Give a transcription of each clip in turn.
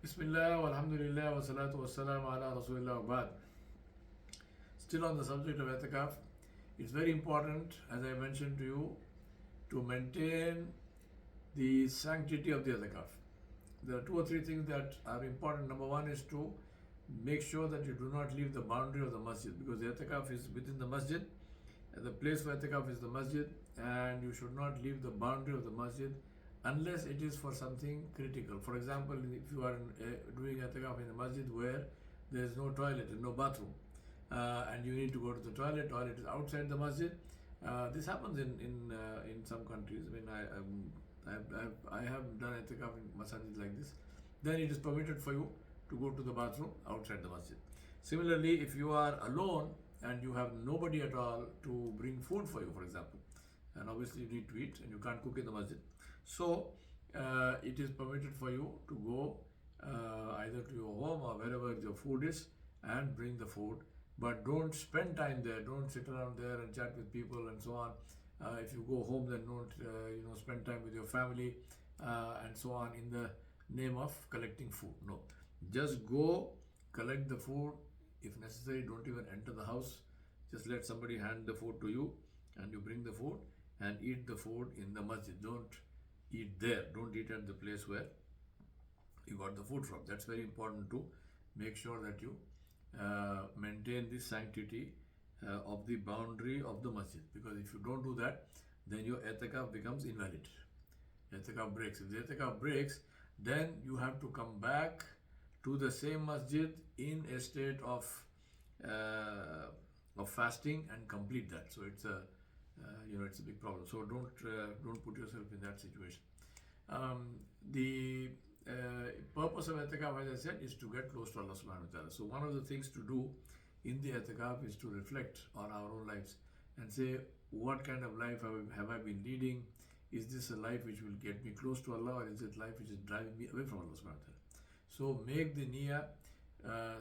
Bismillah, walhamdulillah, wa salatu wa salam ala rasulillah wa ba'd. Still on the subject of itikaf, it's very important, as I mentioned to you, to maintain the sanctity of the itikaf. There are two or three things that are important. Number one is to make sure that you do not leave the boundary of the masjid, because the itikaf is within the masjid. The place for itikaf is the masjid, and you should not leave the boundary of the masjid unless it is for something critical. For example, if you are doing itikaf in a masjid where there is no toilet and no bathroom, and you need to go to the toilet is outside the masjid. This happens in some countries. When I have done itikaf in masajid like this, then it is permitted for you to go to the bathroom outside the masjid. Similarly, if you are alone and you have nobody at all to bring food for you, for example, and obviously you need to eat and you can't cook in the masjid, so it is permitted for you to go either to your home or wherever your food is and bring the food, but don't spend time there. Don't sit around there and chat with people and so on. If you go home, then don't spend time with your family and so on in the name of collecting food. No, just go collect the food. If necessary, don't even enter the house. Just let somebody hand the food to you and you bring the food and eat the food in the masjid. Don't eat there. Don't eat at the place where you got the food from. That's very important to make sure that you maintain the sanctity of the boundary of the masjid. Because if you don't do that, then your itikaf becomes invalid. Itikaf breaks. If the itikaf breaks, then you have to come back to the same masjid in a state of fasting and complete that. So it's it's a big problem. So don't put yourself in that situation. The purpose of itikaf, as I said, is to get close to Allah subhanahu wa ta'ala. So one of the things to do in the itikaf is to reflect on our own lives and say, what kind of life have I been leading? Is this a life which will get me close to Allah, or is it life which is driving me away from Allah subhanahu wa ta'ala? So make the niyyah,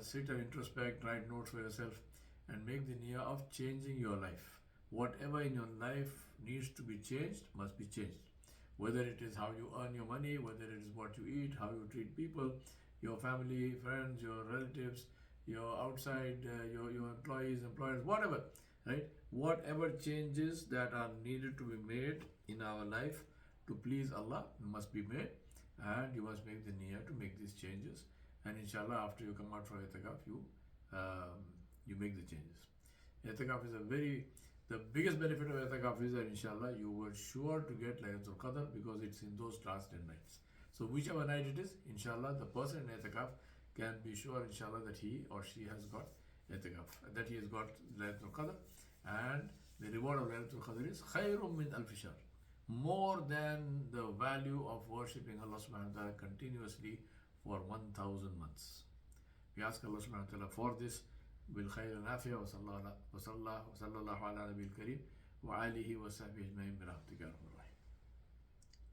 sit and introspect, write notes for yourself, and make the niyyah of changing your life. Whatever in your life needs to be changed must be changed. Whether it is how you earn your money, whether it is what you eat, how you treat people, your family, friends, your relatives, your outside, your employers, whatever, right? Whatever changes that are needed to be made in our life to please Allah must be made, and you must make the niyyah to make these changes. And inshallah, after you come out from itikaf, you make the changes. Itikaf is the biggest benefit of itikaf is that inshallah you were sure to get Laylatul Qadr, because it's in those last 10 nights. So whichever night it is, inshallah, the person in itikaf can be sure inshallah that he or she has got itikaf, that he has got Laylatul Qadr, and the reward of Laylatul Qadr is khayrum min alfi shahr, more than the value of worshipping Allah subhanahu wa ta'ala continuously for 1000 months. We ask Allah subhanahu wa ta'ala for this. بالخير العافية وصلى الله على نبي الكريم وآله وصحبه أجمعين برحمتك يا رب العالمين.